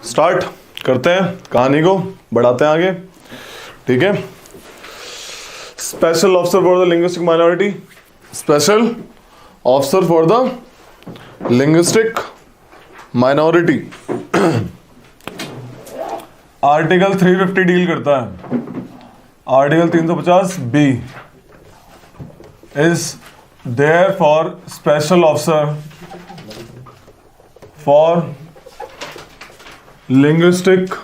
Start करते हैं, कहानी को बढ़ाते हैं आगे। ठीक है, special officer for the linguistic minority, special officer for the linguistic minority. Article 350 deal करता है। Article 350 B is there for special officer for linguistic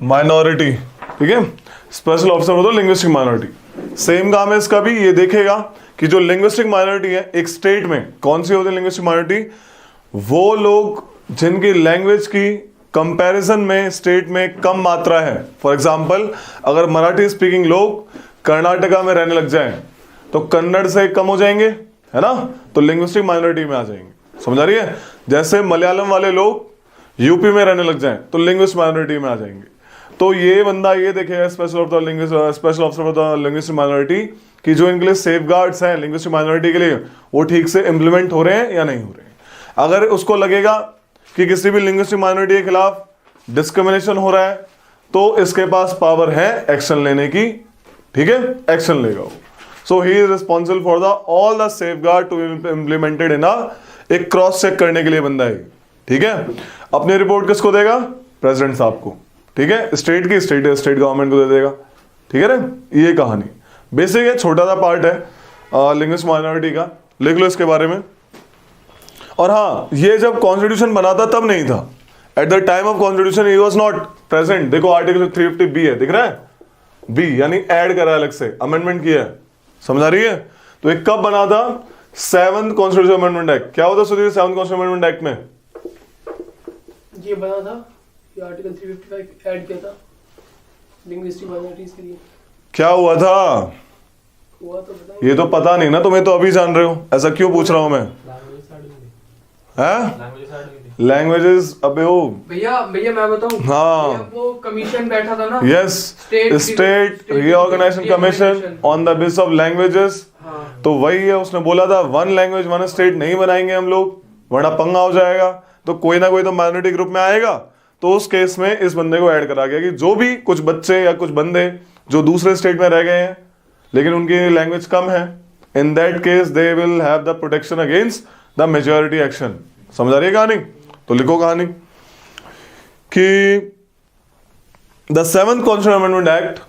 minority. ठीक है, special officer for the linguistic minority. Same काम है इसका भी। ये देखेगा कि जो लिंग्विस्टिक माइनॉरिटी है एक स्टेट में, कौन सी होती है लिंग्विस्टिक माइनॉरिटी? वो लोग जिनकी लैंग्वेज की कंपैरिजन में स्टेट में कम मात्रा है। फॉर एग्जांपल, अगर मराठी स्पीकिंग लोग कर्नाटका में रहने लग जाएं तो कन्नड़ से कम हो जाएंगे, है ना, तो लिंग्विस्टिक माइनॉरिटी में आ जाएंगे। समझ आ रही है? जैसे मलयालम वाले लोग यूपी में रहने लग जाएं तो लिंग्विस्टिक माइनॉरिटी में आ जाएंगे। तो ये बंदा ये देखेगा special officer for the linguistic minority कि जो इनके लिए सेफगार्ड्स हैं लिंग्विस्टिक माइनॉरिटी के लिए वो ठीक से इंप्लीमेंट हो रहे हैं या नहीं हो रहे हैं। अगर उसको लगेगा कि किसी भी लिंग्विस्टिक माइनॉरिटी के खिलाफ डिस्क्रिमिनेशन हो रहा है तो इसके पास पावर है एक्शन लेने की। ठीक है, एक्शन लेगा वो। So he is responsible for the all the safeguard to implemented in एक क्रॉस चेक करने के लिए बंदा है। ठीक है, अपनी रिपोर्ट किसको देगा? प्रेसिडेंट साहब को। ठीक है, स्टेट की स्टेट गवर्नमेंट को दे देगा। ठीक है ना, ये कहानी बेसिक है, छोटा सा पार्ट है लिंग्विस्टिक माइनॉरिटी का, लिख लो इसके बारे में। और हाँ, ये जब कॉन्स्टिट्यूशन बना था तब नहीं था। At the time of constitution he was not present. देखो आर्टिकल 350 बी है, दिख रहा है? बी यानी ऐड करा अलग से, अमेंडमेंट किया है। समझ आ रही है? तो ये कब बना था? 7th constitution amendment act. क्या होता Sudhir 7th constitution amendment act में? ये बना था, ये आर्टिकल 355 ऐड किया था लिंग्विस्टिक माइनॉरिटीज के लिए। क्या हुआ था? हुआ तो बताइए। ये तो पता नहीं ना, तुम्हें तो अभी जान रहे हो। ऐसा क्यों पूछ रहा हूं मैं? लैंग्वेजेस अबे हो भैया मैं बताऊं। हाँ, भैया, वो कमीशन बैठा था ना। Yes, state reorganisation commission on the basis of languages. तो वही है, उसने बोला था वन लैंग्वेज वन स्टेट नहीं बनाएंगे हम लोग, वरना पंगा हो जाएगा। तो कोई ना कोई तो माइनॉरिटी ग्रुप में आएगा। तो उस केस में इस बंदे को ऐड करा गया कि जो भी कुछ बच्चे या कुछ बंदे जो दूसरे स्टेट में रह गए हैं लेकिन उनकी लैंग्वेज कम है, in that case they will have the protection against the majority action. समझ आ रही है कहानी? तो लिखो कहानी कि the 7th constitutional amendment act,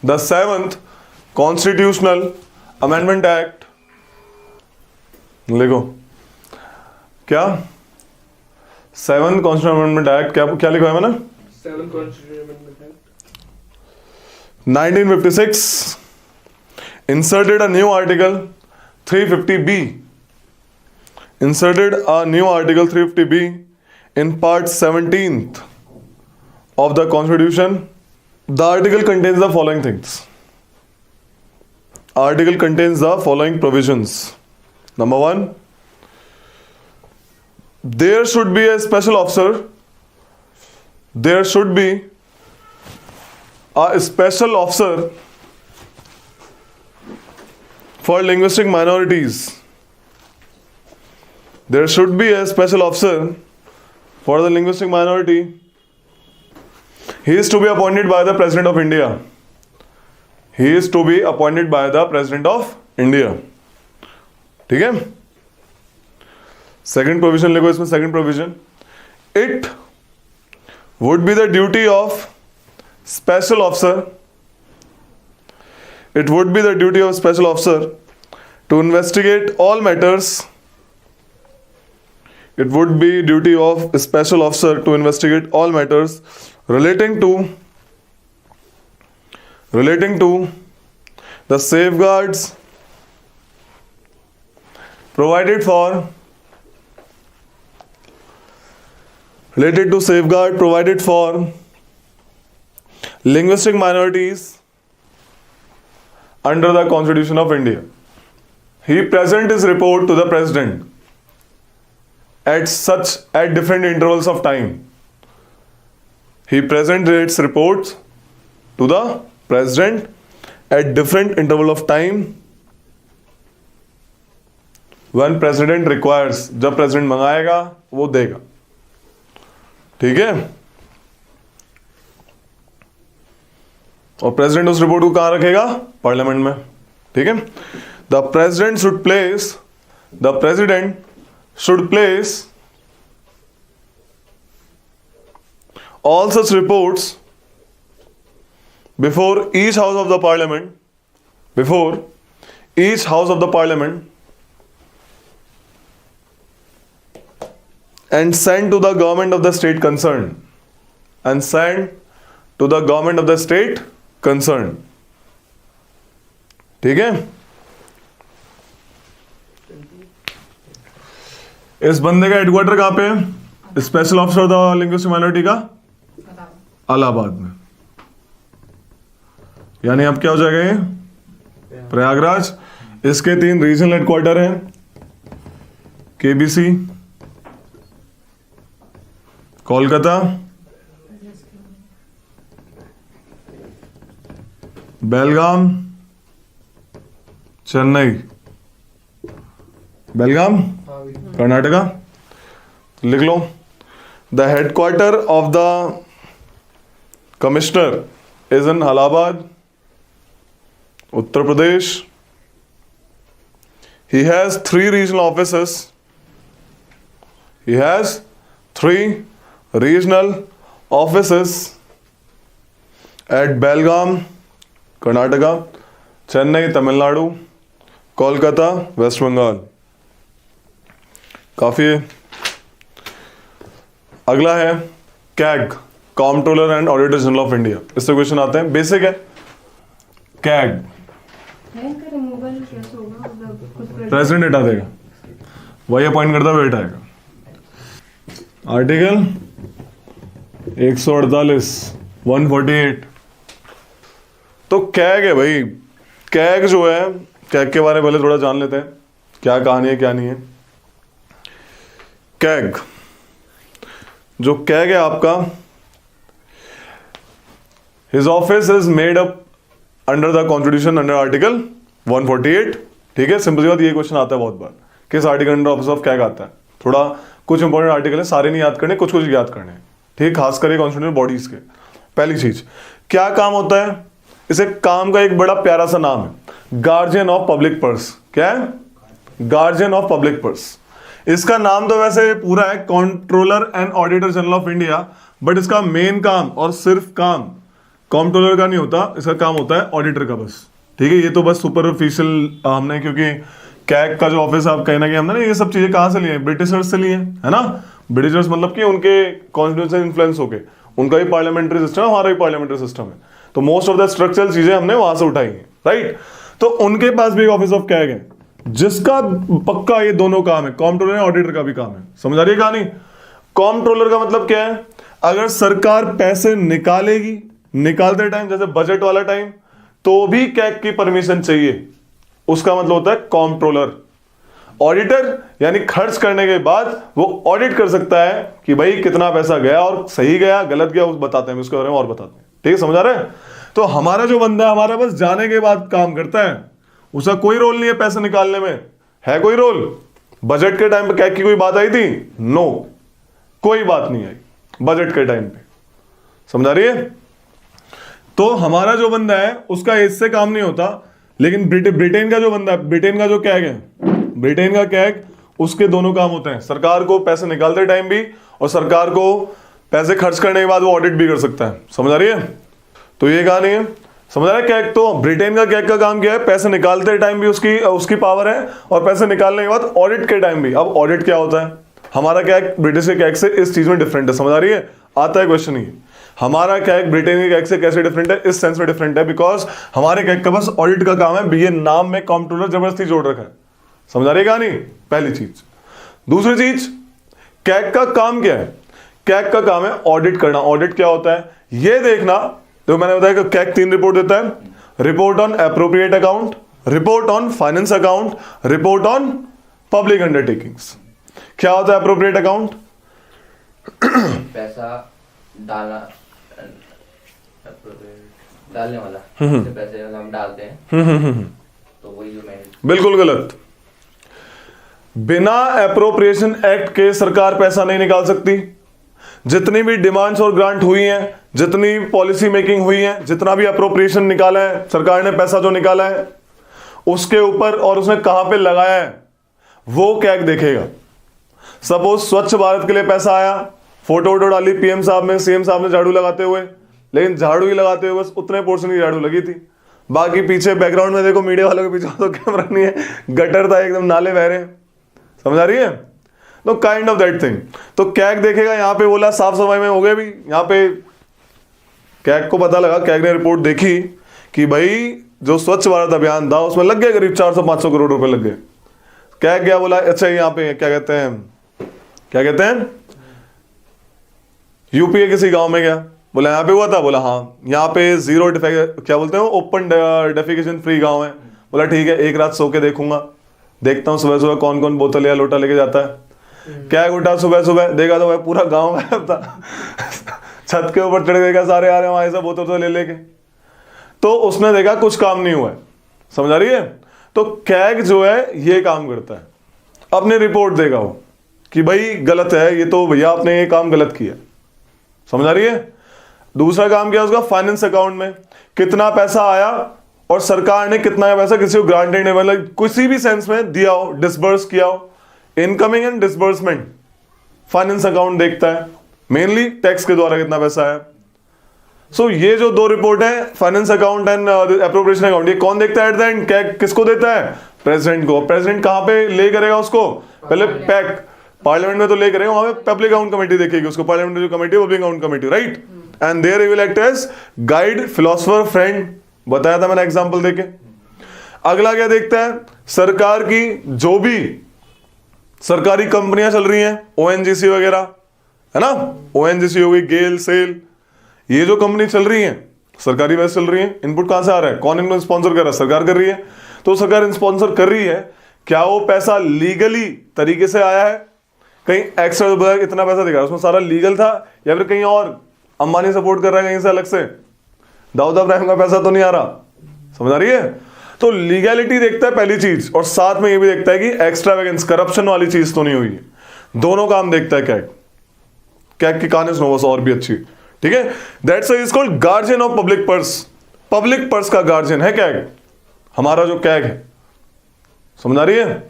the 7th constitutional amendment act, लिखो क्या 7th कॉन्स्टिट्यूशनल अमेंडमेंट एक्ट, क्या लिखा है मैंने? 7th constitutional amendment act 1956 inserted a new article 350B, inserted a new article 350B in part 17th of the constitution. The article contains the following things. Article contains the following provisions. Number 1, there should be a special officer. There should be a special officer for linguistic minorities. There should be a special officer for the linguistic minority. He is to be appointed by the President of India. He is to be appointed by the President of India. ठीक है? Second provision लिखो इसमें। Second provision, it would be the duty of special officer, it would be the duty of special officer to investigate all matters, it would be duty of special officer to investigate all matters relating to the safeguards provided for linguistic minorities under the Constitution of India. He present his report to the President at different intervals of time. He presents its reports to the President at different interval of time when President requires. जब President मंगाएगा वो देगा। ठीक है, और president उस report को कहां रखेगा? पार्लियामेंट में। ठीक है, the president should place all such reports before each house of the parliament and send to the government of the state concerned. ठीक है, इस बंदे का हेडक्वार्टर कहां पे है? Special officer the linguistic minority का इलाहाबाद में। यानी अब क्या हो जाएगा ये? प्रयागराज। इसके 3 रीजनल हेडक्वार्टर हैं, केबीसी, कोलकाता, बेलगाम, चेन्नई। बेलगाम कर्नाटका। लिख लो, the headquarter of the commissioner is in Allahabad, Uttar Pradesh. He has 3 regional offices. At Belgaum, Karnataka, Chennai, Tamil Nadu, Kolkata, west Bengal. काफी है। अगला है CAG, comptroller and auditor general of India. इससे क्वेश्चन आते हैं, बेसिक है। कैग प्रेसिडेंट हटा देगा, वही अपॉइंट करता हुआ बैठाएगा। आर्टिकल 148, 148। तो कैग है भाई। कैग जो है, कैग के बारे में पहले थोड़ा जान लेते हैं, क्या कहानी है क्या नहीं है। कैग जो कैग है आपका, his office is made up under the constitution under article 148। ठीक है, सिंपल सी बात, ये क्वेश्चन आता है बहुत बार, किस article under office of CAG आता है। थोड़ा कुछ इंपॉर्टेंट आर्टिकल है, सारे नहीं याद करने, कुछ कुछ याद करने। ठीक, खास करके कॉन्स्टिट्यूशनल बॉडीज के। पहली चीज, क्या काम होता है? इसे काम का एक बड़ा प्यारा सा नाम है, गार्जियन ऑफ पब्लिक पर्स। क्या है? Guardian of public purse. इसका नाम तो वैसे पूरा है controller and auditor general of India, but इसका मेन काम और सिर्फ काम कंट्रोलर का नहीं होता, इसका काम होता है ऑडिटर का बस। ठीक है, ये तो बस सुपरफिशियल हमने, क्योंकि कैग का जो ऑफिस आप कहना कि हमने ना ये सब चीजें कहां से लिए? ब्रिटिशर्स से लिए, है ना। ब्रिटिशर्स मतलब कि उनके कॉन्स्टिट्यूशन इन्फ्लुएंस होके, उनका भी पार्लियामेंट्री सिस्टम है, हमारा भी पार्लियामेंट्री सिस्टम है, तो मोस्ट ऑफ द स्ट्रक्चरल चीजें हमने वहां से उठाई है, राइट। तो उनके पास भी ऑफिस ऑफ कैग है, जिसका पक्का ये दोनों काम है, कॉम्प्ट्रोलर और ऑडिटर का भी काम है। समझ आ रही है कहानी? कॉम्प्ट्रोलर का मतलब क्या है? अगर सरकार पैसे निकालेगी, निकालते टाइम जैसे बजट वाला टाइम, तो भी कैग की परमिशन चाहिए, उसका मतलब होता है कॉम्प्ट्रोलर। ऑडिटर यानी खर्च करने के बाद वो ऑडिट कर सकता है कि भाई कितना पैसा गया और सही गया गलत गया, उस बताते हैं, उसके बारे में और बताते हैं। ठीक है, समझ आ रहा है? तो हमारा जो बंदा है, हमारा बस जाने के बाद काम करता है, उसका कोई रोल नहीं है पैसे निकालने में। है कोई रोल? बजट के टाइम पे कैग की कोई बात आई थी? नो, कोई बात नहीं आई बजट के टाइम पे। समझ आ रही है? तो हमारा जो बंदा है उसका इससे काम नहीं होता, लेकिन ब्रिटेन का जो बंदा है, ब्रिटेन का जो कैग है, ब्रिटेन का कैग, उसके दोनों काम होते हैं, सरकार को पैसे निकालते टाइम भी और सरकार को पैसे खर्च करने के बाद वो ऑडिट भी कर सकता है। समझ आ रही है? तो ये कहानी है, समझ आ रहा है? कैग, तो ब्रिटेन का कैग का काम क्या है? पैसे निकालते टाइम भी उसकी पावर है, और पैसे निकालने के बाद ऑडिट के टाइम भी। अब ऑडिट क्या होता है? हमारा कैग ब्रिटिश के कैग से इस चीज में डिफरेंट है। समझ आ रही है? आता है क्वेश्चन ही, हमारा कैग ब्रिटेन के कैग से कैसे डिफरेंट है? इस सेंस में डिफरेंट है बिकॉज हमारे कैग का बस ऑडिट का काम है, ये नाम में कॉम्प्ट्रोलर जबरदस्ती जोड़ रखा है। समझ आ रही है कहानी? पहली चीज। दूसरी चीज, कैग का काम क्या है? कैग का काम है ऑडिट करना। ऑडिट क्या होता है ये देखना। तो मैंने बताया कि कैग 3 रिपोर्ट देता है, report on appropriate account, report on finance account, report on public undertakings. क्या होता है एप्रोप्रिएट अकाउंट? पैसा डालने वाला, जैसे पैसे हम डालते हैं, तो वही जो मैंने। बिल्कुल गलत। बिना एप्रोप्रिएशन एक्ट के सरकार पैसा नहीं निकाल सकती। जितनी भी डिमांड्स और ग्रांट हुई हैं, जितनी पॉलिसी मेकिंग हुई है, जितना भी अप्रोप्रिएशन निकाला है, सरकार ने पैसा जो निकाला है उसके ऊपर और उसने कहां पे लगाया है वो कैग देखेगा। सपोज स्वच्छ भारत के लिए पैसा आया, फोटो वोटो डाली पीएम साहब में, सीएम साहब ने झाड़ू लगाते हुए, लेकिन झाड़ू ही लगाते हुए बस उतने पोर्शन की झाड़ू लगी थी, बाकी पीछे बैकग्राउंड में देखो मीडिया वालों के पीछे तो कैमरा नहीं है, गटर था एकदम, नाले बह रहे हैं, समझ आ रही है? तो काइंड ऑफ दैट थिंग। तो कैग देखेगा, यहां पे बोला साफ सफाई में हो गए भी, यहां पे कैग को पता लगा, कैग ने रिपोर्ट देखी कि भाई जो स्वच्छ भारत अभियान था उसमें लग गए करीब 400-500 करोड़ रुपए लग गए। कैग गया, बोला अच्छा यहाँ पे क्या कहते हैं यूपी के किसी गांव में गया, बोला यहाँ पे हुआ था, बोला हाँ यहाँ पे जीरो क्या बोलते हैं ओपन डेफिकेशन फ्री गांव है। बोला ठीक है, एक रात सो के देखूंगा, देखता हूँ सुबह सुबह कौन कौन बोतल या लोटा लेके जाता है। कैग उठा सुबह सुबह, देखा तो भाई पूरा गांव गायब था छत के ऊपर चढ़ देखा सारे आ रहे हैं वहां से बोतल तो ले लेके। तो उसने देखा कुछ काम नहीं हुआ है, समझ आ रही है? तो कैग जो है ये काम करता है, अपनी रिपोर्ट देगा वो कि भाई गलत है ये, तो भैया आपने ये काम गलत किया, समझ आ रही है? दूसरा काम क्या उसका, फाइनेंस अकाउंट में कितना पैसा आया और सरकार ने कितना पैसा किसी को ग्रांटेड मतलब किसी भी सेंस में दिया हो, डिसबर्स किया हो, incoming and disbursement finance account देखता है, मेनली टैक्स के द्वारा कितना पैसा है। सो ये जो दो रिपोर्ट है, finance account and appropriation account, ये कौन देखता है एट द एंड? कैग किसको देता है? प्रेसिडेंट को। प्रेसिडेंट कहां पे ले करेगा उसको? पहले पैक पार्लियामेंट में तो ले करेगा, वहां पे पब्लिक अकाउंट कमेटी देखेगी उसको, पार्लियामेंट जो committee public account committee, right? And there he will act as guide, philosopher, friend, बताया था मैंने एग्जांपल देके। अगला क्या देखता है? सरकार की जो भी सरकारी कंपनियां चल रही हैं, ओएनजीसी वगैरह है ना, ओएनजीसी हो गई, गेल, सेल, ये जो कंपनी चल रही है सरकारी वैसे चल रही है, इनपुट कहां से आ रहा है? कौन इनको स्पॉन्सर कर रहा है? सरकार कर रही है। तो सरकार स्पॉन्सर कर रही है, क्या वो पैसा लीगली तरीके से आया है? कहीं एक्स्ट्रा इतना पैसा दिखा उसमें सारा लीगल था, या फिर कहीं और अंबानी सपोर्ट कर रहा है कहीं से अलग से, दाऊद इब्राहिम का पैसा तो नहीं आ रहा, समझ आ रही है? तो लीगैलिटी देखता है पहली चीज, और साथ में ये भी देखता है कि एक्स्ट्रावेगेंस, करप्शन वाली चीज तो नहीं हुई है। दोनों काम देखता है कैग। कैग की कहानी सुनो बस और भी अच्छी, ठीक है? That's why is called guardian of public purse. Public purse का गार्जियन है कैग, हमारा जो कैग है, समझ आ रही है?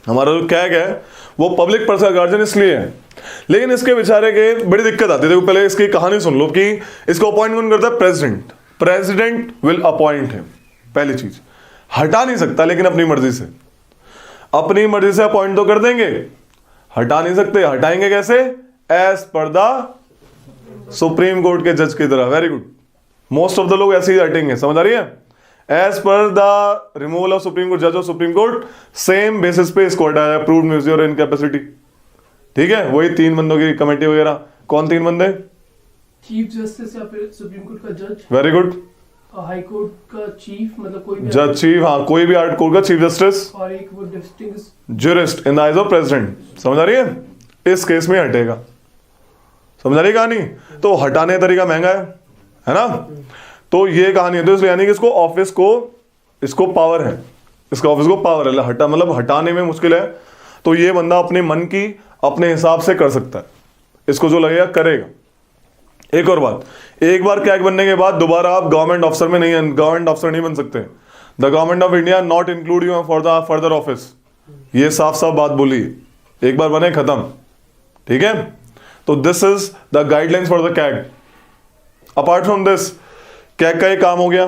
हमारा जो कैग है वो पब्लिक पर्स का गार्जियन इसलिए है। लेकिन इसके बेचारे के बड़ी दिक्कत आती है। देखो पहले इसकी कहानी सुन लो कि इसको अपॉइंट कौन करता है? President. President will appoint him, पहली चीज, हटा नहीं सकता, लेकिन अपनी मर्जी से, अपनी मर्जी से अपॉइंट तो कर देंगे, हटा नहीं सकते। हटाएंगे कैसे? As per the supreme court के जज की तरह। Very good, most of the लोग ऐसे ही हटेंगे, समझ आ रही है? As per the removal of supreme court, जज of supreme court, same basis पे इसको हटाया, प्रूव्ड म्यूजियर इनकैपेसिटी, ठीक है? वही 3 बंदों की कमेटी वगैरह। कौन 3 बंदे? चीफ जस्टिस या फिर सुप्रीम कोर्ट का जज। Very good. हाई कोर्ट का चीफ, मतलब कोई भी जज चीफ, हाँ कोई भी हाई कोर्ट का चीफ जस्टिस, और एक वो distinguished jurist in the eyes of president, समझ आ रही है? इस केस में हटेगा, समझ आ रही कहानी? तो हटाने का तरीका महंगा है ना? तो ये कहानी है। तो इसलिए यानी कि इसको ऑफिस को, इसको पावर है, इसका ऑफिस को पावर है, हटा मतलब हटाने में मुश्किल है। तो ये बंदा अपने मन की अपने हिसाब से कर सकता है, इसको जो लगेगा करेगा। एक और बात, एक बार कैग बनने के बाद दोबारा आप गवर्नमेंट ऑफिसर में नहीं, गवर्नमेंट ऑफिसर नहीं बन सकते। The government of India not include you for the further office, ये साफ साफ बात बोली, एक बार बने खत्म, ठीक है? तो this is the guidelines for the CAG. Apart from this, CAG का ये काम हो गया,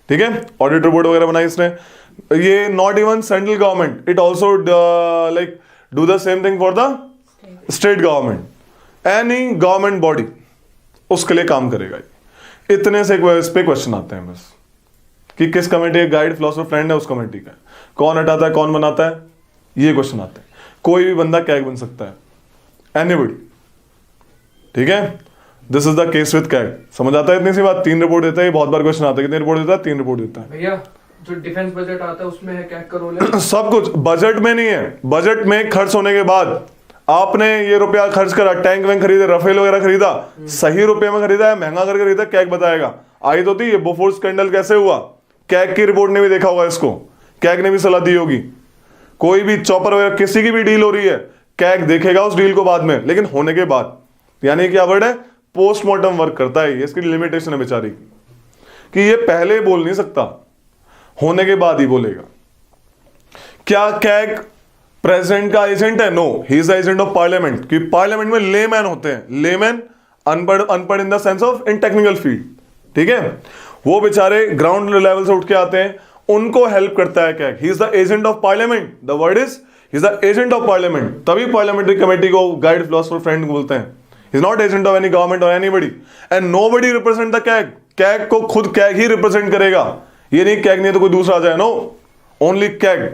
ठीक है? ऑडिट रिपोर्ट वगैरह बनाई इसने। ये not even central government, it also like do the same thing for the state government, any government body उसके लिए काम करेगा। इतने से इस पे क्वेश्चन आते हैं बस कि किस कमेटी का गाइड, फिलोसोफर, फ्रेंड है उस कमेटी का, कौन हटाता है, कौन बनाता है, ये क्वेश्चन आते हैं। कोई भी बंदा कैग बन सकता है, एनीबडी, ठीक है? This is the case with CAG. समझ आता है इतनी सी बात? 3 रिपोर्ट देता है, बहुत बार क्वेश्चन आता है, कितनी रिपोर्ट देता है? 3 रिपोर्ट देता है। भैया जो डिफेंस बजट आता है उसमें है कैग का रोल है? सब कुछ बजट में नहीं है, बजट में खर्च होने के बाद आपने ये रुपया खर्च करा, टैंक वैंक खरीदे, रफेल वगैरह खरीदा, सही रुपये में खरीदा है, महंगा करके खरीदा, कैग बताएगा। आई तो थी ये बोफोर्स स्कैंडल कैसे हुआ, कैग की रिपोर्ट ने भी देखा होगा इसको, कैग ने भी सलाह दी होगी। कोई भी चॉपर वगैरह किसी की भी डील हो रही है, कैग देखेगा उस डील को बाद में, लेकिन होने के बाद यानी क्या वर्ड है, पोस्टमार्टम वर्क करता है ये, इसकी लिमिटेशन है बेचारी की कि ये पहले बोल नहीं सकता, होने के बाद ही बोलेगा। क्या कैग प्रेसिडेंट का एजेंट है? No, he is the agent of parliament, क्योंकि पार्लियामेंट में लेमैन होते हैं, लेमैन अनपढ़ in the sense of in technical field, ठीक है, वो बेचारे ग्राउंड लेवल से उठ के आते हैं, उनको हेल्प करता है CAG. He is the agent of parliament, the word is he is the agent of parliament, तभी पार्लियामेंटरी कमेटी को गाइड फिलोसफर फ्रेंड बोलते हैं। He is not agent of any government or anybody and nobody represent the CAG. CAG को खुद CAG ही represent करेगा, ये नहीं CAG नहीं है तो कोई दूसरा आ जाए, नो, ओनली कैग।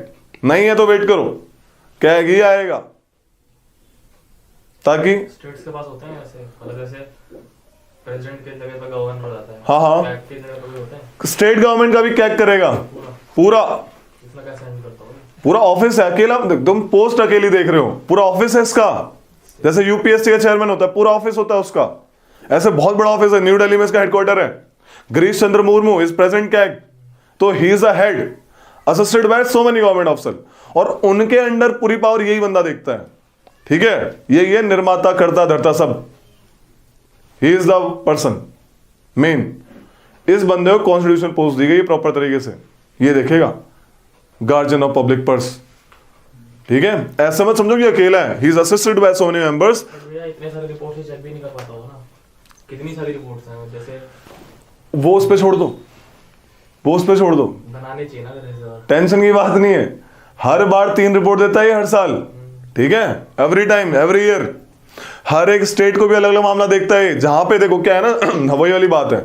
नहीं है तो वेट करो, कैग ही आएगा, ताकि स्टेट्स के पास होते हैं ऐसे, मतलब जैसे प्रेसिडेंट की जगह पर गवर्नर आता है, हाँ हाँ, कैग की जगह पर भी होते हैं, स्टेट गवर्नमेंट का भी कैग करेगा पूरा, इसमें कैसे हैंडल करता हूँ? पूरा ऑफिस है, अकेला तुम पोस्ट अकेली देख रहे हो, पूरा ऑफिस है इसका। जैसे यूपीएससी का चेयरमैन होता है, पूरा ऑफिस होता है उसका, ऐसे बहुत बड़ा ऑफिस है, न्यू दिल्ली में इसका हेडक्वार्टर है। Girish Chandra Murmu is president CAG, तो he is a head assisted by so many government officer, और उनके अंडर पूरी पावर यही बंदा देखता है, ठीक है, ये निर्माता करता धरता सब, ही इज द पर्सन मेन। इस बंदे को कॉन्स्टिट्यूशन पोस्ट दी गई प्रॉपर तरीके से, ये देखेगा, गार्जियन ऑफ पब्लिक पर्स, ठीक है, ऐसे मत समझो कि अकेला है, he is assisted by so many members. But भैया इतने सारे रिपोर्ट चेक भी नहीं कर पाता हो ना, कितनी सारी रिपोर्ट्स हैं, जैसे वो उस पे छोड़ दो, वो उस पे छोड़ दो, बनाने चाहिए ना रिजर्व। टेंशन की बात नहीं है, हर बार 3 रिपोर्ट देता है ये हर साल, ठीक है, एवरी टाइम एवरी ईयर, हर एक स्टेट को भी अलग अलग मामला देखता है। जहां पे देखो क्या है ना, वही वाली बात है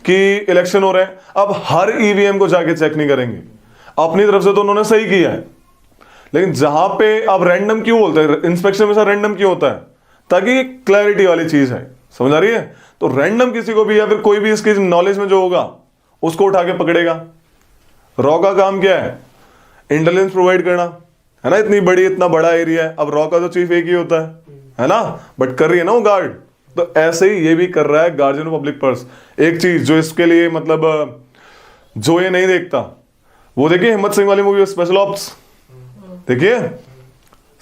कि इलेक्शन हो रहे हैं, अब हर ईवीएम को जाके चेक नहीं करेंगे, अपनी तरफ से तो उन्होंने सही किया है, लेकिन जहां पे अब रैंडम क्यों बोलते हैं, इंस्पेक्शन में से रैंडम क्यों होता है, ताकि क्लैरिटी वाली चीज है, समझ आ रही है, तो रैंडम किसी को भी या फिर कोई भी इसकी नॉलेज में जो होगा उसको उठा के पकड़ेगा। रॉ का काम क्या है, इंटेलिजेंस प्रोवाइड करना, है ना, इतनी बड़ी इतना बड़ा एरिया है, अब रॉ का तो चीफ एक ही होता है ना, बट कर रही है ना वो गार्ड, तो ऐसे ही ये भी कर रहा है गार्जियन ऑफ पब्लिक पर्स। एक चीज जो इसके लिए मतलब जो ये नहीं देखता, वो देखिए हिम्मत सिंह वाली मूवी स्पेशल ऑप्स, देखिए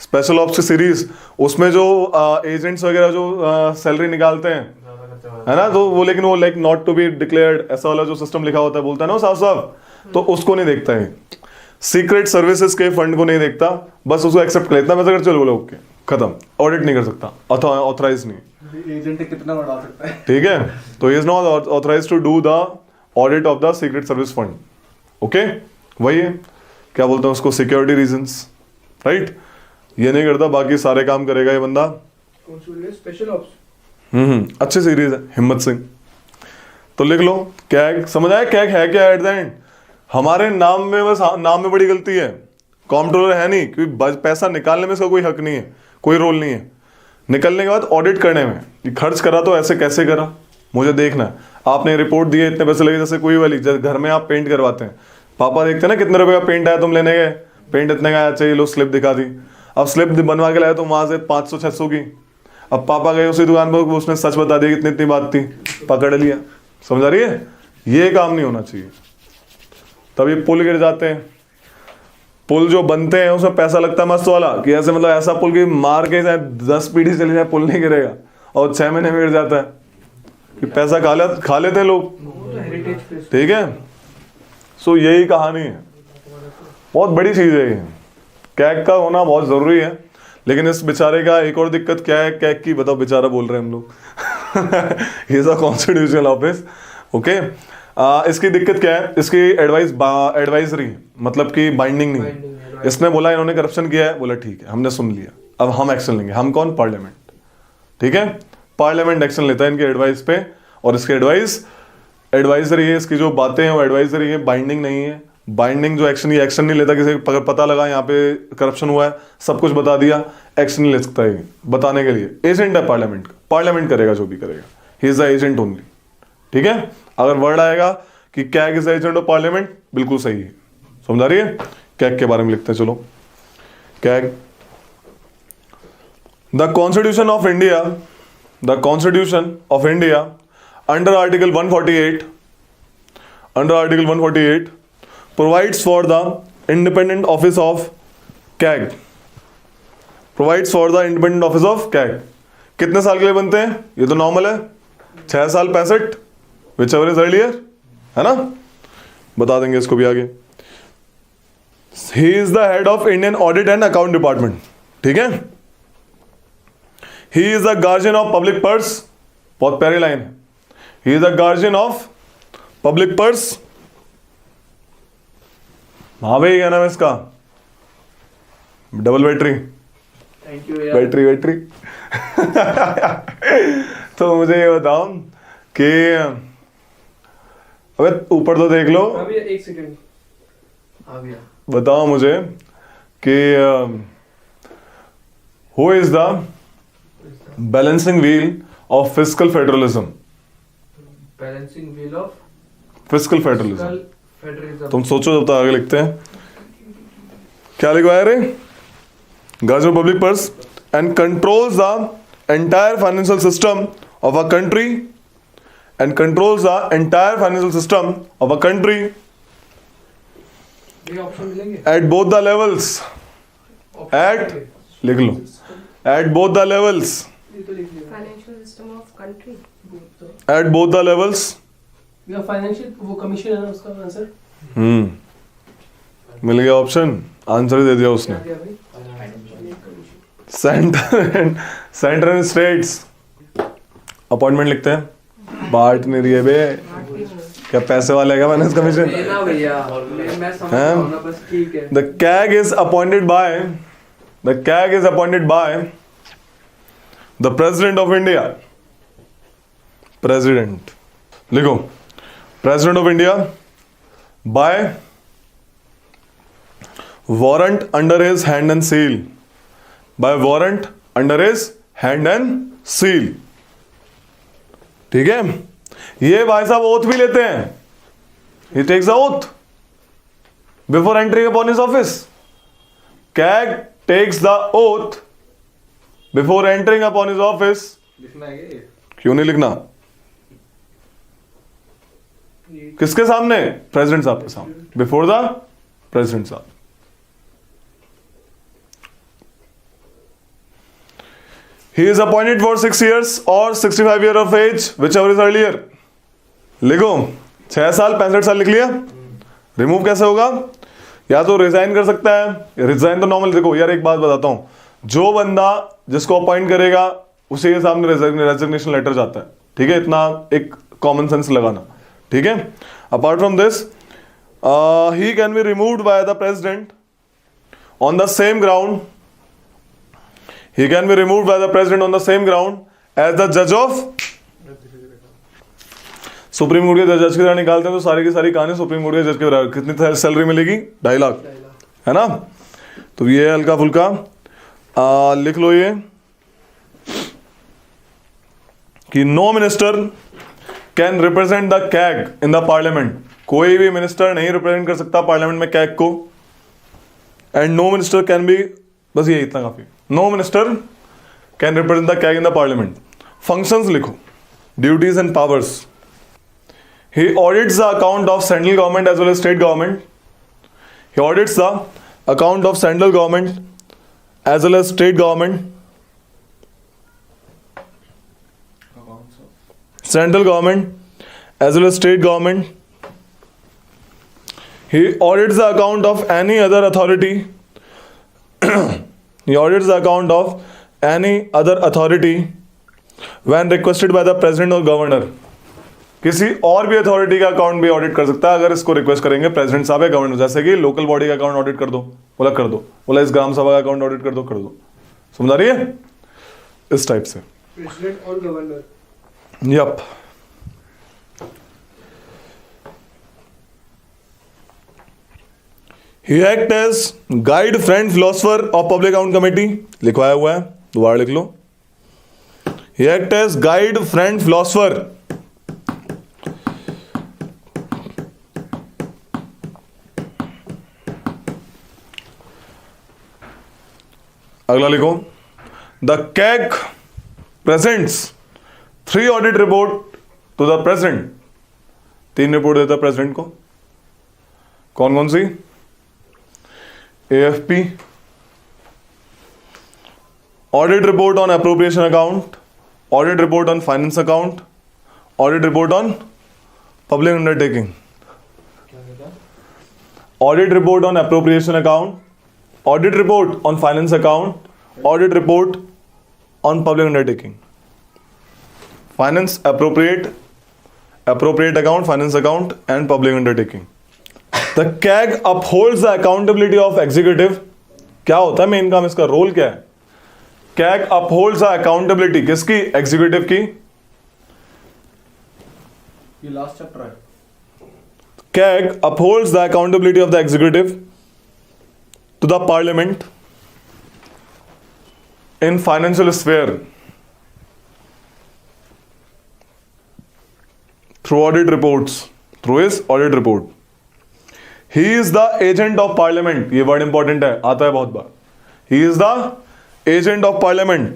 स्पेशल ऑप्स की सीरीज, उसमें जो एजेंट्स वगैरह जो सैलरी निकालते हैं, है ना, तो वो लेकिन वो like not to be declared ऐसा वाला जो सिस्टम लिखा होता है, बोलता है ना साफ साफ, तो उसको नहीं देखता है, सीक्रेट सर्विसेज के फंड को नहीं देखता, बस उसको एक्सेप्ट कर लेता है, अगर चलो बोलो ओके खत्म, ऑडिट नहीं कर सकता, ऑथराइज नहीं, एजेंट कितना बढ़ा सकता है, ठीक है, तो he is not authorise to do the audit of the secret service fund, okay, वही है, क्या बोलते हैं उसको, सिक्योरिटी रीजंस, राइट, ये नहीं करता, बाकी सारे काम करेगा ये बंदा। स्पेशल ऑप्स, अच्छी सीरीज है हिम्मत सिंह, तो लिख लो कैग, समझ आया कैग है क्या एट द एंड, हमारे नाम में बस नाम में बड़ी गलती है, कॉम्प्ट्रोलर है नहीं, क्योंकि पैसा निकालने में इसका कोई हक नहीं है, कोई रोल नहीं है, निकलने के बाद ऑडिट करने में, कि खर्च करा तो ऐसे कैसे करा, मुझे देखना है, आपने रिपोर्ट दी है इतने पैसे लगे, जैसे कोई वाली घर में आप पेंट करवाते हैं, पापा देखते हैं ना कितने रुपए का पेंट आया, तुम लेने गए, पेंट इतने का आया, चाहिए लो स्लिप दिखा दी, अब स्लिप बनवा के लाए तो वहां से 500-600 की, अब पापा गए उसी दुकान पर, उसने सच बता दिया कितनी इतनी बात थी, पकड़ लिया, समझ आ रही है, ये काम नहीं होना चाहिए, तभी पुल गिर जाते हैं, पुल जो बनते हैं उसमें पैसा लगता है मस्त वाला, कि ऐसे मतलब ऐसा पुल की मार के 10 पीढ़ी चली जाए पुल नहीं गिरेगा, और 6 महीने में गिर जाता है, कि पैसा खा लेते हैं लोग, ठीक है, सो यही कहानी है, बहुत बड़ी चीज है ये, कैग का होना बहुत जरूरी है, लेकिन इस बेचारे का एक और दिक्कत क्या है कैग की, बताओ, बेचारा बोल रहे हैं हम लोग, ही is a constitutional office, okay, इसकी दिक्कत क्या है, इसकी एडवाइजरी मतलब कि बाइंडिंग नहीं है, इसने बोला इन्होंने करप्शन किया है, बोला ठीक है हमने सुन लिया, अब हम एक्शन लेंगे, हम कौन, पार्लियामेंट, ठीक है, पार्लियामेंट एक्शन लेता है इनके एडवाइस पे, और इसकी एडवाइजरी है, इसकी जो बातें हैं वो एडवाइजरी है, बाइंडिंग नहीं है, बाइंडिंग जो एक्शन, ये एक्शन नहीं लेता, किसी को पता लगा यहाँ पे करप्शन हुआ है, सब कुछ बता दिया, एक्शन नहीं ले सकता है, बताने के लिए एजेंट है पार्लियामेंट का, पार्लियामेंट करेगा जो भी करेगा, ही इज द एजेंट ओनली, ठीक है, अगर वर्ड आएगा कि CAG is the agent of parliament, बिल्कुल सही है, समझ रही है, कैग के बारे में लिखते हैं, चलो CAG, the constitution of India, the constitution of India under article 148 provides for the independent office of CAG, provides for the independent office of CAG, कितने साल के लिए बनते हैं? ये तो नॉर्मल है, 6 साल 65, विच एवर इज अर्लियर, है ना? बता देंगे इसको भी आगे। ही is the head of Indian audit and account department, ठीक है। ही is the guardian of public purse, बहुत प्यारी लाइन है। ही is the guardian of public purse. हाँ भाई, क्या नाम है इसका? डबल बैटरी, थैंक यू यार। बैटरी तो मुझे ये बताओ कि अबे ऊपर तो देख लो, अभी 1 सेकंड आ गया। बताओ मुझे कि who is the balancing wheel of fiscal federalism? Balancing wheel of fiscal federalism, federalism. तुम सोचो जब तक आगे लिखते हैं। क्या लिखवाया रे? Guardian public purse and controls the entire financial system of a country and controls the entire financial system of a country ये ऑप्शन मिलेंगे? At both the levels, at लिख लो, एट बोथ द लेवल्स, ये तो लिख लिया। Financial system of country. At both the levels. ये financial वो कमीशन है ना उसका आंसर? मिल गया ऑप्शन, आंसर ही दे दिया उसने। क्या दिया भाई? सेंटर एंड स्टेट्स अपॉइंटमेंट लिखते हैं। बांट नहीं रही है बे, क्या पैसे वाले का फाइनेंस कमीशन? लेना भैया, मैं समझ हैं? रहा हूँ ना, बस ठीक है। The CAG is appointed by the President of India. President. लिखो, President of India by warrant under his hand and seal. By warrant under his hand and seal. ठीक है? ये भाई साहब ओथ भी लेते हैं। He takes the oath before entering upon his office. CAG takes the oath before entering upon his office. लिखना है ये? क्यों नहीं लिखना? किसके सामने? प्रेसिडेंट साहब के सामने, बिफोर द प्रेसिडेंट साहब। He is appointed for 6 years or 65 year of age, whichever is earlier. लिखो, 6 साल 65 साल लिख लिया। रिमूव कैसे होगा? या तो रिजाइन कर सकता है, रिजाइन तो नॉर्मल। देखो यार, एक बात बताता हूं, जो बंदा जिसको अपॉइंट करेगा उसी के सामने रेजिग्नेशन लेटर जाता है, ठीक है? इतना एक कॉमन सेंस लगाना, ठीक है? Apart from this, he can be removed by the president on the same ground. He can be removed by the president on the same ground as the judge of supreme court के जज की तरह निकालते हैं तो सारी की सारी कहानी सुप्रीम कोर्ट के जज के बराबर। कितनी सैलरी मिलेगी? 2.5 लाख, है ना? तो ये हल्का फुल्का लिख लो ये कि no minister can represent the CAG in the parliament. कोई भी मिनिस्टर नहीं रिप्रेजेंट कर सकता पार्लियामेंट में कैग को। And no minister can be, बस ये इतना काफी। No minister can represent the CAG in the parliament. Functions लिखो, duties and powers. He audits the account of central government as well as state government. He audits the account of central government as well as state government. Central government as well as state government. He audits the account of any other authority. He audits the account of any other authority when requested by the president or governor. किसी और भी authority का account भी audit कर सकता है अगर इसको रिक्वेस्ट करेंगे प्रेसिडेंट साहब या गवर्नर। जैसे कि लोकल बॉडी का अकाउंट ऑडिट कर दो, बोला कर दो, बोला इस ग्राम सभा का अकाउंट ऑडिट कर दो, कर दो। समझ आ रही है? इस टाइप से प्रेसिडेंट और governor. Yup. He act as guide, friend, philosopher of public account committee. लिखवाया हुआ है, दोबारा लिख लो। He act as guide, friend, philosopher. अगला लिखो, the CAG presents 3 audit report to the president. 3 report देता है प्रेसिडेंट को। कौन कौन सी? AFP, audit report on appropriation account, audit report on finance account, audit report on public undertaking, audit report on appropriation account, audit report on finance account, audit report on public undertaking, finance appropriate account, finance account and public undertaking. The CAG upholds the accountability of executive. क्या होता है main काम, इसका role क्या है? CAG upholds the accountability किसकी? Executive की. ये लास्ट चैप्टर है. CAG upholds the accountability of the executive to the parliament in financial sphere through audit reports, through his audit report. He is the agent of parliament. ये word important है, आता है बहुत बार. He is the agent of parliament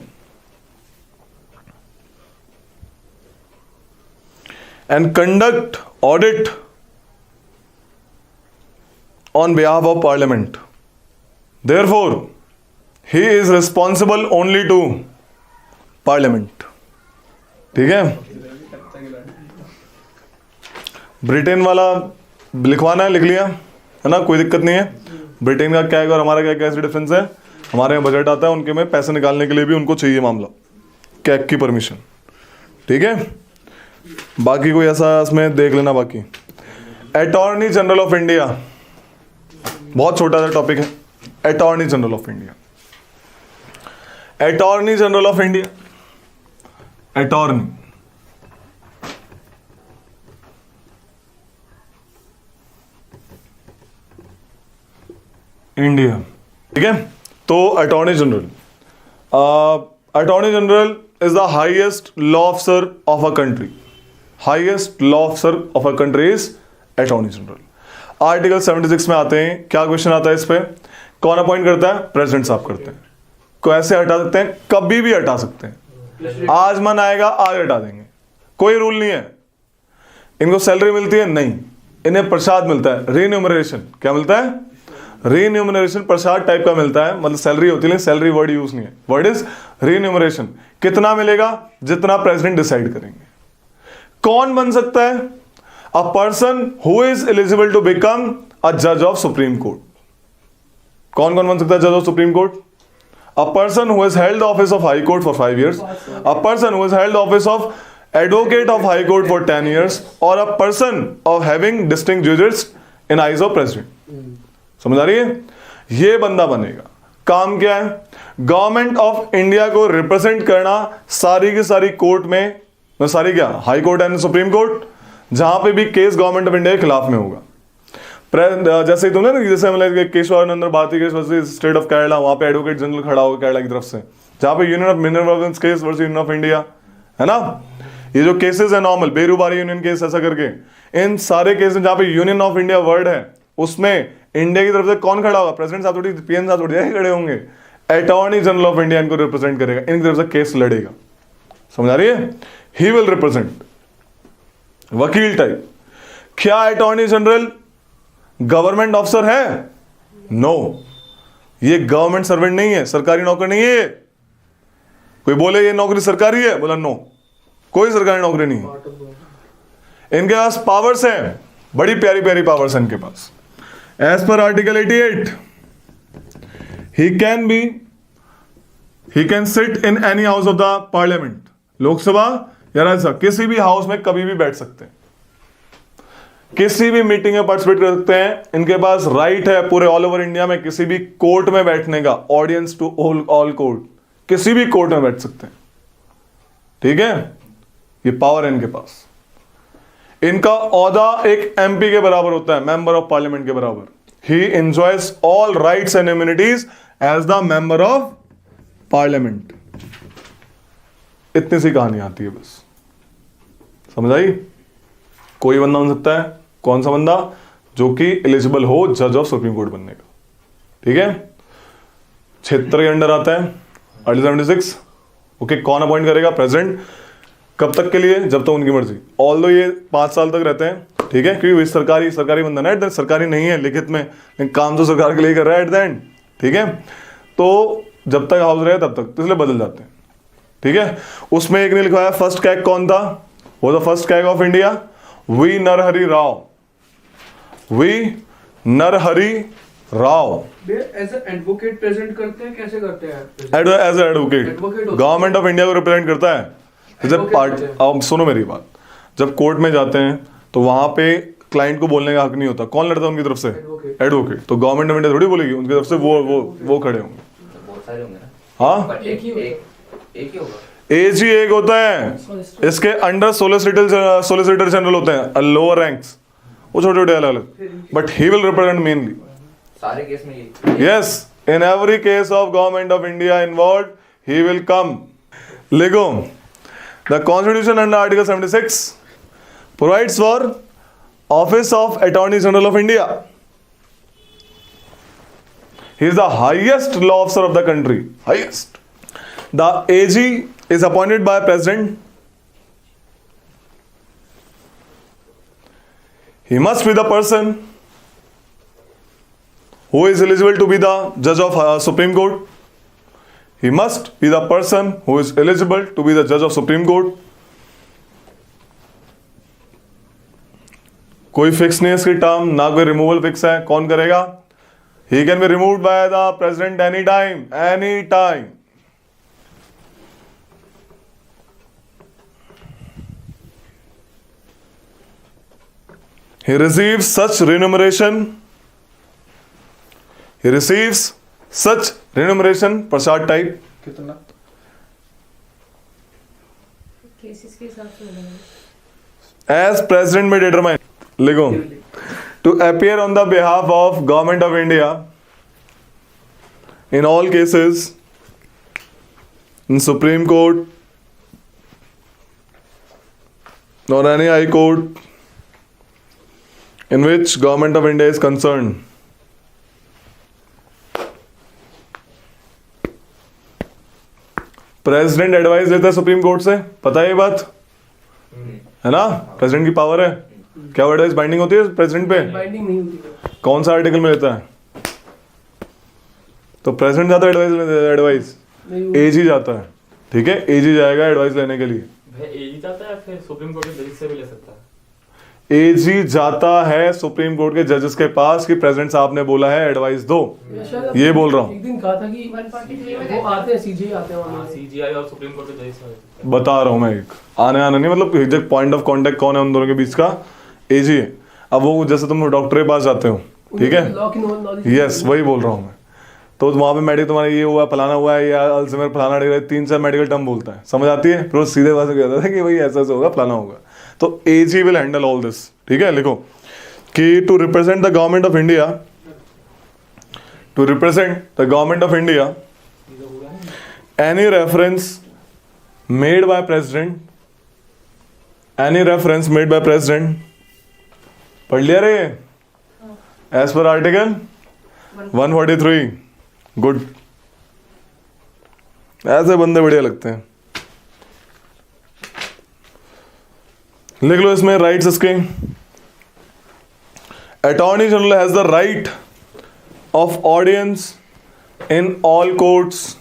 and conduct audit on behalf of parliament. Therefore, he is responsible only to parliament. ठीक है. Britain वाला लिखवाना है, लिख लिया है ना, कोई दिक्कत नहीं है. ब्रिटेन का क्या है और हमारा क्या कैसे डिफरेंस है? हमारे यहाँ बजट आता है, उनके में पैसे निकालने के लिए भी उनको चाहिए मामला कैग की परमिशन. ठीक है. बाकी कोई ऐसा इसमें देख लेना. बाकी अटॉर्नी जनरल ऑफ इंडिया, बहुत छोटा सा टॉपिक है. Attorney general of India, attorney general of India, attorney India. ठीक है. तो attorney general, attorney general is the highest law officer of a country. Highest law officer of a country is attorney general. Article 76 में आते हैं. क्या question आता है इस पे? कौन अपॉइंट करता है? प्रेसिडेंट साहब करते हैं. को ऐसे हटा सकते हैं, कभी भी हटा सकते हैं. आज मन आएगा आज हटा देंगे, कोई रूल नहीं है. इनको सैलरी मिलती है? नहीं. इन्हें प्रसाद मिलता है, रीन्यूमरेशन. क्या मिलता है? रीन्यूमरेशन. प्रसाद टाइप का मिलता है, मतलब सैलरी होती है, सैलरी वर्ड यूज नहीं है. Word is remuneration. कितना मिलेगा? जितना प्रेसिडेंट डिसाइड करेंगे. कौन बन सकता है? A person who is eligible to become a जज ऑफ सुप्रीम कोर्ट. कौन कौन बन सकता है जज of supreme court? A person who has held office of high court for 5 years, a person who has held office of advocate of high court for 10 years, और a person of having distinct duties in eyes of president. समझ आ रही है? ये बंदा बनेगा. काम क्या है? गवर्नमेंट ऑफ इंडिया को रिप्रेजेंट करना सारी की सारी कोर्ट में, सारी क्या, high court and supreme court, जहां पे भी केस गवर्नमेंट ऑफ इंडिया के खिलाफ में होगा. जैसे तुमने ना, जैसे मतलब Keshavananda Bharati case versus state of Kerala, वहां पे एडवोकेट जनरल खड़ा होगा केरला की तरफ से, जहां पे union of mineral case versus union of India है ना. ये जो केसेस है नॉर्मल बेरूबारी यूनियन केस ऐसा करके, इन सारे केस जहां पे यूनियन ऑफ इंडिया वर्ड है, उसमें इंडिया की तरफ से कौन खड़ा होगा? प्रेसिडेंट साहब थोड़ी, पीएम साहब थोड़ी खड़े होंगे. अटॉर्नी जनरल ऑफ इंडिया इनको रिप्रेजेंट करेगा, इनकी तरफ से केस लड़ेगा. समझ आ रही है? ही विल रिप्रेजेंट, वकील टाइप. क्या अटॉर्नी जनरल गवर्नमेंट ऑफिसर है? नो. ये गवर्नमेंट सर्वेंट नहीं है, सरकारी नौकर नहीं है. कोई बोले ये नौकरी सरकारी है, बोला नो, कोई सरकारी नौकरी नहीं है. इनके पास पावर्स हैं, बड़ी प्यारी प्यारी पावर्स हैं इनके पास. As per Article 88, he can sit in any house of the parliament. Lok Sabha या राज्यसभा, किसी भी हाउस में कभी भी बैठ सकते हैं, किसी भी मीटिंग में पार्टिसिपेट कर सकते हैं. इनके पास राइट है पूरे ऑल ओवर इंडिया में किसी भी कोर्ट में बैठने का, ऑडियंस टू ऑल कोर्ट, किसी भी कोर्ट में बैठ सकते हैं. ठीक है. ये पावर है इनके पास. इनका ओहदा एक एमपी के बराबर होता है, मेंबर ऑफ पार्लियामेंट के बराबर. He enjoys all rights and immunities as the member of parliament. इतनी सी कहानी आती है बस. समझ आई? कोई बंदा बन सकता है. कौन सा बंदा? जो कि एलिजिबल हो जज ऑफ सुप्रीम कोर्ट बनने का. ठीक है. क्षेत्र के अंडर आता है आर्टिकल 76. ओके. कौन अपॉइंट करेगा? प्रेसिडेंट. कब तक के लिए? जब तक उनकी मर्जी. ऑल्दो ये 5 साल तक रहते हैं. ठीक है. क्योंकि सरकारी बंदा ना, एट द सरकारी नहीं है लिखित में, लेकिन काम तो सरकार के लिए कर रहा है एट द एंड. ठीक है. तो जब तक हाउस रहे तब तक, इसलिए बदल जाते हैं. ठीक है, उसमें एक ने लिखवाया फर्स्ट कैग कौन था, वो the first CAG of India V Narahari Rao, V Narahari Rao as advocate present करते हैं, कैसे करते हैं? एज एडवोकेट Advocate होता है। गवर्नमेंट ऑफ इंडिया को रिप्रेजेंट करता है। तो जब Advocate पार्ट होते हैं। अब सुनो मेरी बात, जब कोर्ट में जाते हैं तो वहां पे क्लाइंट को बोलने का हक नहीं होता, कौन लड़ता है उनकी तरफ से? Advocate। एडवोकेट। तो गवर्नमेंट ऑफ इंडिया थोड़ी बोलेगी, उनकी तरफ से वो खड़े होंगे। तो बहुत सारे होंगे ना, हाँ, बट एक ही होगा। एक ही होगा। एज ही एक होता है, इसके अंडर सोलिसिटर जनरल होते हैं लोअर रैंक्स, वो छोटे छोटे अलग अलग, but he will represent mainly. सारे केस में ये Yes, in every case of government of India involved, he will come. Lego, the Constitution under Article 76 provides for Office of Attorney General of India. He is the highest law officer of the country. Highest. The AG is appointed by President. He must be the person who is eligible to be the judge of Supreme Court. He must be the person who is eligible to be the judge of Supreme Court. कोई fix नहीं है इसकी term, ना कोई removal fix है, कौन करेगा? He can be removed by the president any time, any time. He receives such remuneration. He receives such remuneration Prasad type कितना? केसेस के हिसाब से होगा। as president may determine. लिखो, to appear on the behalf of government of India in all cases in Supreme Court or any high court in which government of India is concerned. President advice लेता है supreme court से, पता है ये बात है ना? प्रेसिडेंट की पावर है, क्या वो एडवाइस बाइंडिंग होती है प्रेसिडेंट पे? बाइंडिंग नहीं होती। कौन सा आर्टिकल में लेता है? तो प्रेसिडेंट जाता है एडवाइस, एज ही जाता है, ठीक है, एज ही जाएगा एडवाइस लेने के लिए। भाई एजी जाता है या फिर सुप्रीम कोर्ट के जज से भी ले सकता है? एज ही जाता है सुप्रीम कोर्ट के जजेस के पास कि प्रेसिडेंट साहब ने बोला है एडवाइस दो, ये बोल रहा हूँ। एक दिन कहा था कि 143 वो आते हैं, सीजे आते हैं हाँ, वहाँ से। सीजीआई और सुप्रीम कोर्ट के जज से ले सकता है। बता रहा हूँ मैं, एक आने नहीं, मतलब एग्जैक्ट पॉइंट ऑफ कांटेक्ट कौन है उन दोनों के बीच का, एज ही है। अब वो जैसे तुम डॉक्टर के पास जाते हो, ठीक है, लॉ की नॉलेज। यस वही बोल रहा हूँ मैं। तो वहाँ पे मेडिकल तुम्हारा ये हुआ, फलाना हुआ है, या अल्जाइमर फलाना, 3-4 मेडिकल टर्म बोलता है, समझ आती है, फिर वो सीधे पास कहता है कि भाई ऐसा ऐसा होगा, फलाना होगा। तो as he will handle all this, ठीक है। लिखो कि to represent the government of India, to represent the government of India any reference made by president, any reference made by president, पढ़ लिया रे, एज पर आर्टिकल 143, गुड, ऐसे बंदे बढ़िया लगते हैं। लिख लो इसमें राइट्स इसके, attorney general has the right of audience in all courts,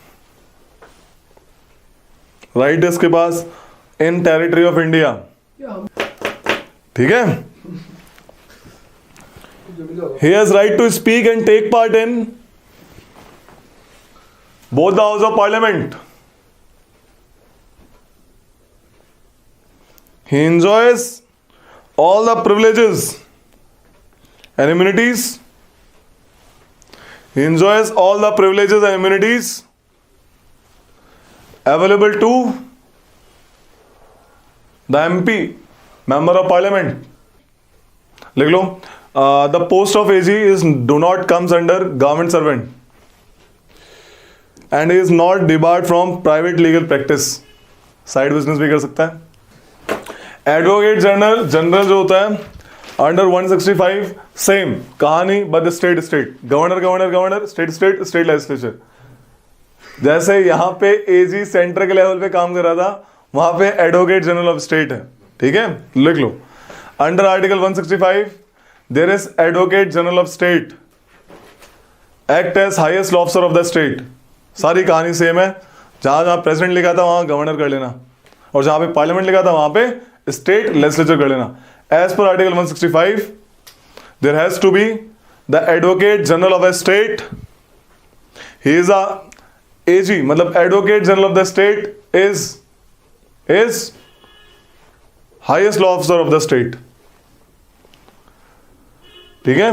right इसके पास इन टेरिटरी ऑफ इंडिया, ठीक है। He has right to speak and take part in both the House of Parliament. He enjoys all the privileges and immunities. He enjoys all the privileges and immunities available to the MP, Member of Parliament. लिख लो, the post of AG is do not comes under government servant and is not debarred from private legal practice. Side business भी कर सकता है। Advocate general जो होता है under 165, same कहानी, but state governor, state legislature. जैसे यहाँ पे एजी सेंटर के लेवल पे काम कर रहा था, वहां पे एडवोकेट जनरल ऑफ स्टेट है, ठीक है। लिख लो, under article 165 there is advocate general of state act as highest law officer of the state। सारी कहानी सेम है, जहां जहां प्रेसिडेंट लिखा था वहां गवर्नर कर लेना, और जहां पे पार्लियामेंट लिखा था वहां पे स्टेट लेजिस्लेचर कर लेना. As per article 165 there has to be the advocate general of a state. He is a AG, मतलब advocate general of the state is highest law officer of the state. ठीक है.